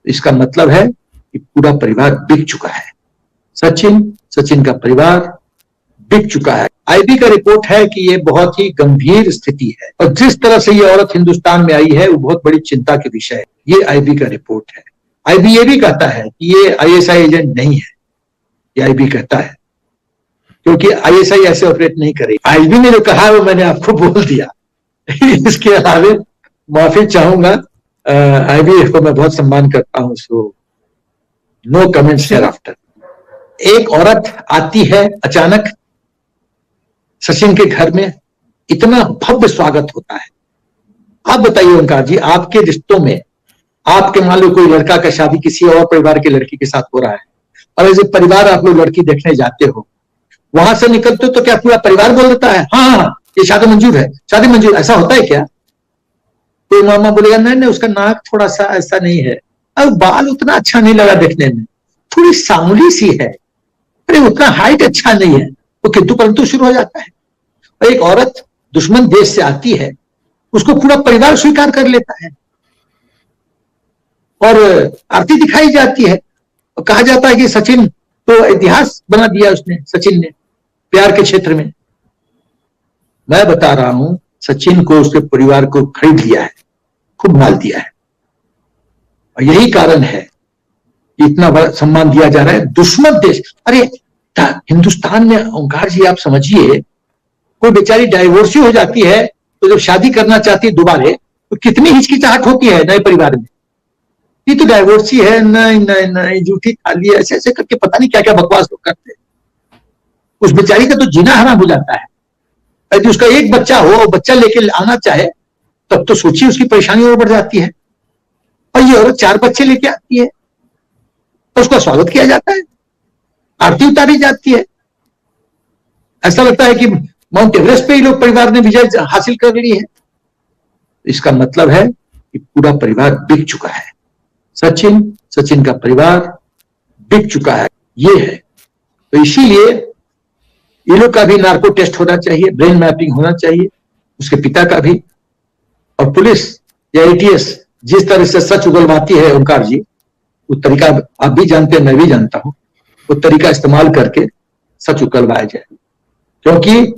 इसका मतलब है कि पूरा परिवार बिक चुका है। सचिन का परिवार बिक चुका है। आईबी का रिपोर्ट है कि ये बहुत ही गंभीर स्थिति है और जिस तरह से ये औरत हिंदुस्तान में आई है वो बहुत बड़ी चिंता के विषय है। ये आईबी का रिपोर्ट है। आईबी ये भी कहता है कि ये आईएसआई एजेंट नहीं है, ये आईबी कहता है, क्योंकि आईएसआई ऐसे ऑपरेट नहीं करेगी। आईबी ने जो कहा वो मैंने आपको बोल दिया। इसके अलावा माफी चाहूंगा, आईबी को मैं बहुत सम्मान करता हूं, so no comments hereafter. एक औरत आती है अचानक, सचिन के घर में इतना भव्य स्वागत होता है। आप बताइए ओंकार जी, आपके रिश्तों में आपके मान लो कोई लड़का का शादी किसी और परिवार के लड़की के साथ हो रहा है और ऐसे परिवार आप लोग लड़की देखने जाते हो, वहां से निकलते हो तो क्या पूरा परिवार बोल देता है हाँ ये शादी मंजूर है, शादी मंजूर? ऐसा होता है क्या? तो मामा बोलेगा नहीं उसका नाक थोड़ा सा ऐसा नहीं है, अब बाल उतना अच्छा नहीं लगा देखने में, थोड़ी सांवली सी है, अरे उतना हाइट अच्छा नहीं है, वो किंतु परंतु शुरू हो जाता है। और एक औरत दुश्मन देश से आती है, उसको पूरा परिवार स्वीकार कर लेता है और आरती दिखाई जाती है और कहा जाता है कि सचिन तो इतिहास बना दिया उसने, सचिन ने प्यार के क्षेत्र में। मैं बता रहा हूं, सचिन को उसके परिवार को खरीद लिया है, खूब माल दिया है और यही कारण है कि इतना बड़ा सम्मान दिया जा रहा है। दुश्मन देश, अरे हिंदुस्तान में ओंकार जी आप समझिए, कोई बेचारी डाइवोर्सी हो जाती है तो जब शादी करना चाहती है दोबारे तो कितनी हिचकिचाहट होती है नए परिवार में, ये तो डाइवोर्सी है, नहीं झूठी खाली, ऐसे ऐसे करके पता नहीं क्या क्या बकवास लोग करते हैं। उस बेचारी का तो जीना हराम हो जाता है। यदि उसका एक बच्चा हो और बच्चा लेके आना चाहे तब तो सोचिए उसकी परेशानी और बढ़ जाती है। और ये औरत 4 बच्चे लेके आती है तो उसका स्वागत किया जाता है, आरती उतारी जाती है, ऐसा लगता है कि माउंट एवरेस्ट पे ही लोग परिवार ने विजय हासिल कर ली है। इसका मतलब है कि पूरा परिवार बिक चुका है। सचिन का परिवार बिक चुका है, ये है। तो इसीलिए ये लोग का भी नार्को टेस्ट होना चाहिए, ब्रेन मैपिंग होना चाहिए, उसके पिता का भी। और पुलिस या एटीएस जिस तरह से सच उगलवाती है ओंकार जी, वो तरीका आप भी जानते हैं, मैं भी जानता हूं, वो तरीका इस्तेमाल करके सच उगलवाया जाए। क्योंकि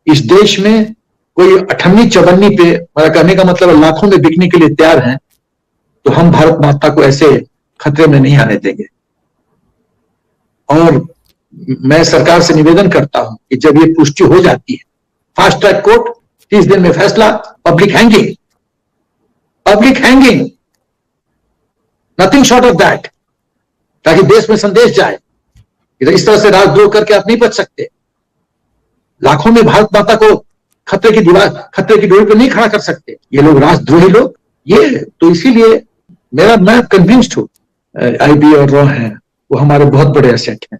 इस देश में कोई 58-54 पे, मेरा कहने का मतलब लाखों में बिकने के लिए तैयार हैं, तो हम भारत माता को ऐसे खतरे में नहीं आने देंगे। और मैं सरकार से निवेदन करता हूं कि जब ये पुष्टि हो जाती है, फास्ट ट्रैक कोर्ट 30 दिन में फैसला, public hanging, nothing short of that, ताकि देश में संदेश जाए कि इस तरह से राजद्रोह करके आप नहीं बच सकते। लाखों में भारत माता को खतरे की डोरी पर नहीं खड़ा कर सकते ये लोग, राजद्रोही लोग ये। तो इसीलिए मैं कन्विंस्ड हूं आईबी और रॉ हैं वो हमारे बहुत बड़े एसेट हैं,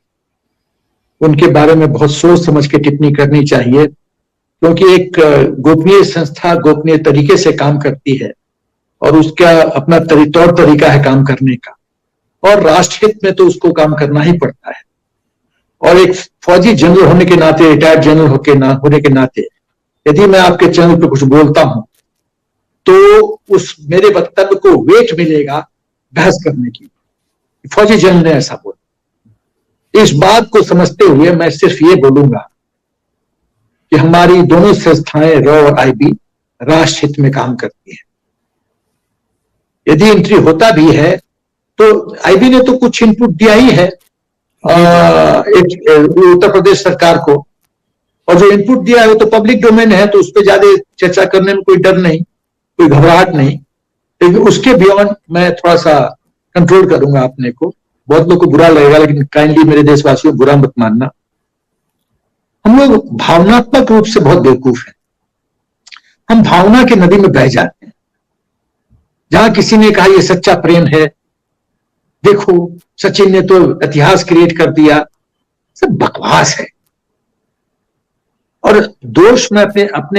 उनके बारे में बहुत सोच समझ के टिप्पणी करनी चाहिए, क्योंकि एक गोपनीय संस्था गोपनीय तरीके से काम करती है और उसका अपना तौर तरीका है काम करने का, और राष्ट्रहित में तो उसको काम करना ही पड़ता है। और एक फौजी जनरल होने के नाते, रिटायर्ड जनरल होने के नाते यदि मैं आपके चैनल पे कुछ बोलता हूं तो उस मेरे वक्तव्य को वेट मिलेगा बहस करने की। फौजी जनरल ने ऐसा बोला। इस बात को समझते हुए मैं सिर्फ ये बोलूंगा कि हमारी दोनों संस्थाएं रॉ और आईबी राष्ट्रहित में काम करती है। यदि एंट्री होता भी है तो आईबी ने तो कुछ इनपुट दिया ही है उत्तर प्रदेश सरकार को, और जो इनपुट दिया है वो तो पब्लिक डोमेन है, तो उस पर ज्यादा चर्चा करने में कोई डर नहीं, कोई घबराहट नहीं। लेकिन उसके बियॉन्ड मैं थोड़ा सा कंट्रोल करूंगा अपने को। बहुत लोग को बुरा लगेगा, लेकिन काइंडली मेरे देशवासियों बुरा मत मानना। हम लोग भावनात्मक रूप से बहुत बेवकूफ हैं, हम भावना की नदी में बह जाते हैं। जहां किसी ने कहा ये सच्चा प्रेम है, देखो सचिन ने तो इतिहास क्रिएट कर दिया, सब बकवास है। और दोष में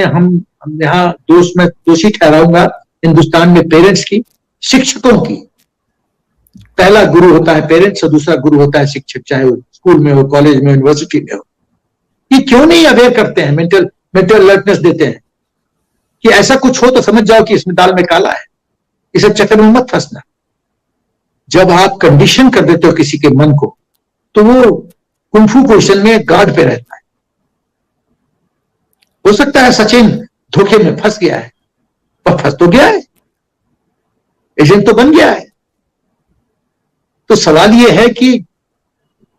हम यहां दोषी ठहराऊंगा हिंदुस्तान में पेरेंट्स की, शिक्षकों की। पहला गुरु होता है पेरेंट्स और दूसरा गुरु होता है शिक्षक, चाहे वो स्कूल में हो, कॉलेज में, यूनिवर्सिटी में हो। ये क्यों नहीं अवेयर करते हैं, मेंटल अलर्टनेस देते हैं कि ऐसा कुछ हो तो समझ जाओ कि इसमें दाल में काला है, इस चक्कर में मत फंसना। जब आप कंडीशन कर देते हो किसी के मन को, तो वो कुंफू पोजिशन में गार्ड पे रहता है। हो सकता है सचिन धोखे में फंस गया है, पर फंस तो गया है, एजेंट तो बन गया है। तो सवाल यह है कि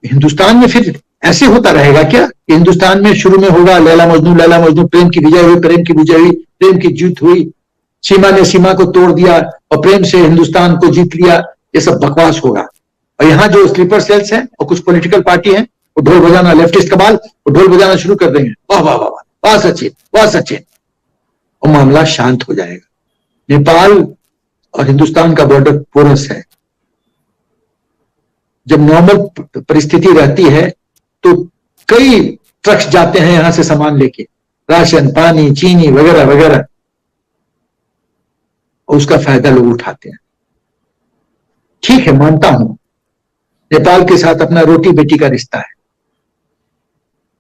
हिंदुस्तान में फिर ऐसे होता रहेगा क्या? हिंदुस्तान में शुरू में होगा लैला मजनू, प्रेम की विजय हुई, प्रेम की विजय हुई, प्रेम की जीत हुई, सीमा ने सीमा को तोड़ दिया और प्रेम से हिंदुस्तान को जीत लिया, ये सब बकवास होगा। और यहाँ जो स्लीपर सेल्स हैं और कुछ पॉलिटिकल पार्टी हैं, वो ढोल बजाना, लेफ्टिस्ट कबाल, वो ढोल बजाना शुरू कर देंगे, वाह वाह वाह वाह सचिन, वाह सचिन, और मामला शांत हो जाएगा। नेपाल और हिंदुस्तान का बॉर्डर पोरस है। जब नॉर्मल परिस्थिति रहती है तो कई ट्रक्स जाते हैं यहां से सामान लेके, राशन, पानी, चीनी वगैरह वगैरह, और उसका फायदा लोग उठाते हैं। ठीक है, मानता हूं नेपाल के साथ अपना रोटी बेटी का रिश्ता है।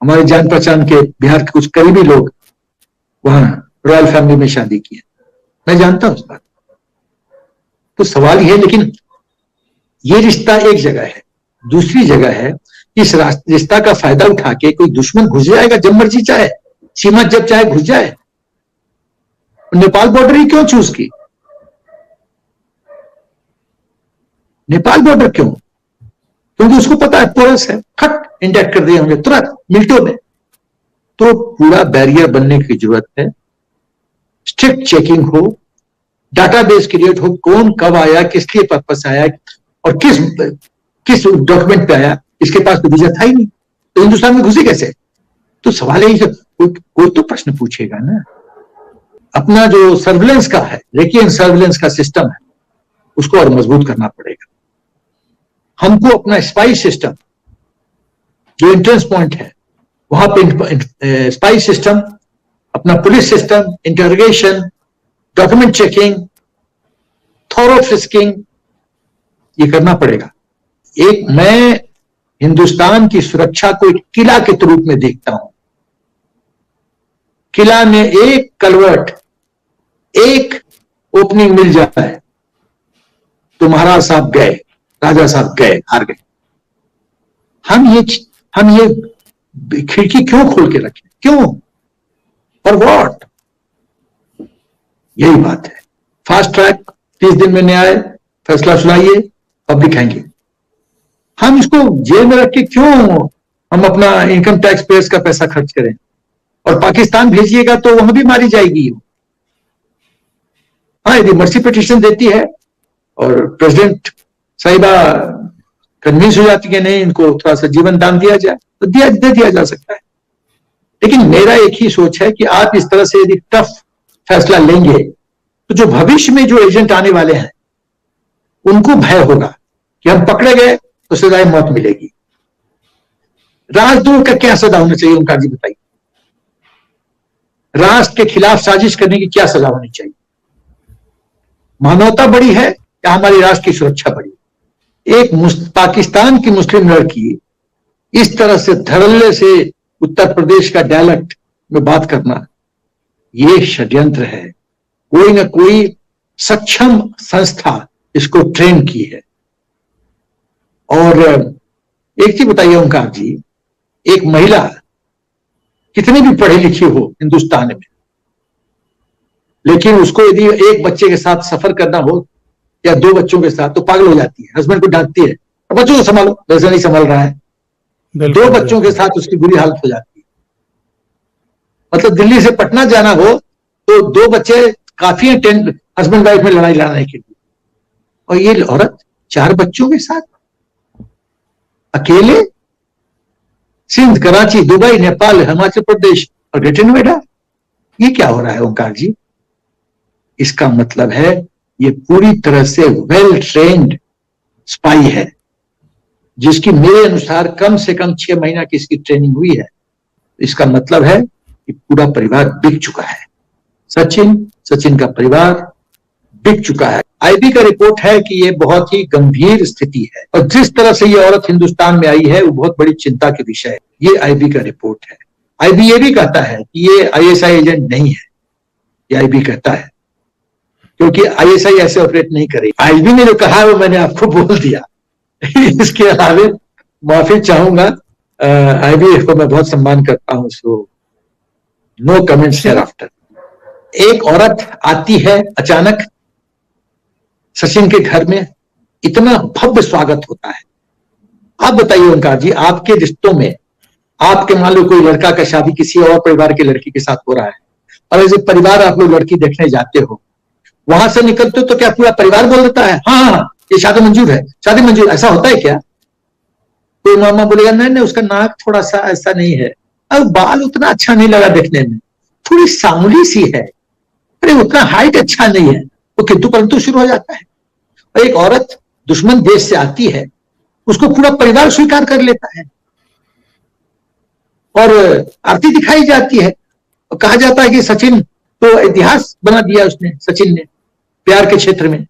हमारे जान पहचान के बिहार के कुछ करीबी लोग वहां रॉयल फैमिली में शादी की है, मैं जानता हूं उस बात। तो सवाल यह है, लेकिन ये रिश्ता एक जगह है, दूसरी जगह है इस रिश्ता का फायदा उठा के कोई दुश्मन घुस जाएगा जब मर्जी चाहे, सीमा जब चाहे घुस जाए। नेपाल बॉर्डर ही क्यों चूज की? नेपाल बॉर्डर क्यों? क्योंकि उसको पता है पोरस है, खट इंडेक्ट कर दिए होंगे तुरंत मिनटों में। तो पूरा बैरियर बनने की जरूरत है, स्ट्रिक्ट चेकिंग हो, डाटाबेस क्रिएट हो, कौन कब आया, किस लिए पर्पस आया और किस डॉक्यूमेंट पे आया, इसके पास तो वीजा था ही नहीं, तो हिंदुस्तान में घुसे कैसे? तो सवाल है, कोई तो प्रश्न पूछेगा ना। अपना जो सर्विलेंस का है, लेकिन सर्विलेंस का सिस्टम है, उसको और मजबूत करना पड़ेगा। हमको अपना स्पाई सिस्टम जो एंट्रेंस पॉइंट है वहां पे स्पाई सिस्टम, अपना police system, interrogation, document checking, thorough frisking, ये करना पड़ेगा। एक मैं हिंदुस्तान की सुरक्षा को एक किला के रूप में देखता हूं। किला में एक कलवर्ट, एक ओपनिंग मिल जाता है तो महाराज साहब गए, राजा साहब गए, हार गए। हम ये खिड़की क्यों खोल के रखें? क्यों? For what? यही बात है। फास्ट ट्रैक, 30 दिन में न्याय, फैसला सुनाइए, पब्लिक आएंगे। हम इसको जेल में रख के क्यों हम अपना इनकम टैक्स पेयर्स का पैसा खर्च करें? और पाकिस्तान भेजिएगा तो वहां भी मारी जाएगी। हाँ, यदि मर्सी पिटीशन देती है और प्रेसिडेंट साहिबा कन्विंस हो जाती है नहीं, इनको थोड़ा सा जीवन दान दिया जाए, तो दे दिया जा सकता है। लेकिन मेरा एक ही सोच है कि आप इस तरह से यदि टफ फैसला लेंगे तो जो भविष्य में जो एजेंट आने वाले हैं उनको भय होगा कि हम पकड़े गए तो सजाए मौत मिलेगी। राजद्रोह का क्या सजा होना चाहिए ओंकार जी बताइए? राष्ट्र के खिलाफ साजिश करने की क्या सजा होनी चाहिए? मानवता बड़ी है या हमारी राष्ट्र की सुरक्षा बड़ी? एक पाकिस्तान की मुस्लिम लड़की इस तरह से धड़ल्ले से उत्तर प्रदेश का डायलेक्ट में बात करना, ये षड्यंत्र है। कोई ना कोई सक्षम संस्था इसको ट्रेन की है। और एक चीज बताइए ओंकार जी, एक महिला कितनी भी पढ़ी लिखी हो हिंदुस्तान में, लेकिन उसको यदि एक बच्चे के साथ सफर करना हो या 2 बच्चों के साथ, तो पागल हो जाती है, हस्बैंड को डांटती है, बच्चों को संभालो, वैसे नहीं संभाल रहा है। 2 बच्चों के साथ उसकी बुरी हालत हो जाती है। मतलब दिल्ली से पटना जाना हो तो 2 बच्चे काफी है हस्बैंड वाइफ में लड़ाई लड़ाने के लिए, और ये औरत 4 बच्चों के साथ अकेले सिंध, कराची, दुबई, नेपाल, हिमाचल प्रदेश और ग्रेटर नोएडा, ये क्या हो रहा है ओंकार जी? इसका मतलब है ये पूरी तरह से वेल ट्रेन्ड स्पाई है, जिसकी मेरे अनुसार कम से कम 6 महीना की इसकी ट्रेनिंग हुई है। इसका मतलब है कि पूरा परिवार बिक चुका है। सचिन का परिवार बिक चुका है। आईबी का रिपोर्ट है कि ये बहुत ही गंभीर स्थिति है, और जिस तरह से ये औरत हिंदुस्तान में आई है वो बहुत बड़ी चिंता के विषय है। ये आईबी का रिपोर्ट है। आईबी ये भी कहता है कि ये आईएसआई एजेंट नहीं है, ये आईबी कहता है, क्योंकि आईएसआई ऐसे ऑपरेट नहीं करेगी। आईबी ने जो कहा वो मैंने आपको बोल दिया। इसके अलावे माफी चाहूंगा, आईबी को मैं बहुत सम्मान करता हूं, so no comments hereafter. एक औरत आती है अचानक, सचिन के घर में इतना भव्य स्वागत होता है। आप बताइए ओंकार जी, आपके रिश्तों में आपके मान लो कोई लड़का का शादी किसी और परिवार की लड़की के साथ हो रहा है, और ऐसे परिवार आप लोग लड़की देखने जाते हो, वहां से निकलते हो तो क्या पूरा परिवार बोल देता है हाँ हाँ ये शादी मंजूर है, शादी मंजूर? ऐसा होता है क्या? कोई मामा बोलेगा नहीं नहीं उसका नाक थोड़ा सा ऐसा नहीं है, अब बाल उतना अच्छा नहीं लगा देखने में, थोड़ी सांवली सी है, अरे उतना हाइट अच्छा नहीं है, तो किंतु परंतु शुरू हो जाता है। और एक औरत दुश्मन देश से आती है, उसको पूरा परिवार स्वीकार कर लेता है और आरती दिखाई जाती है, और कहा जाता है कि सचिन तो इतिहास बना दिया उसने, सचिन ने प्यार के क्षेत्र में।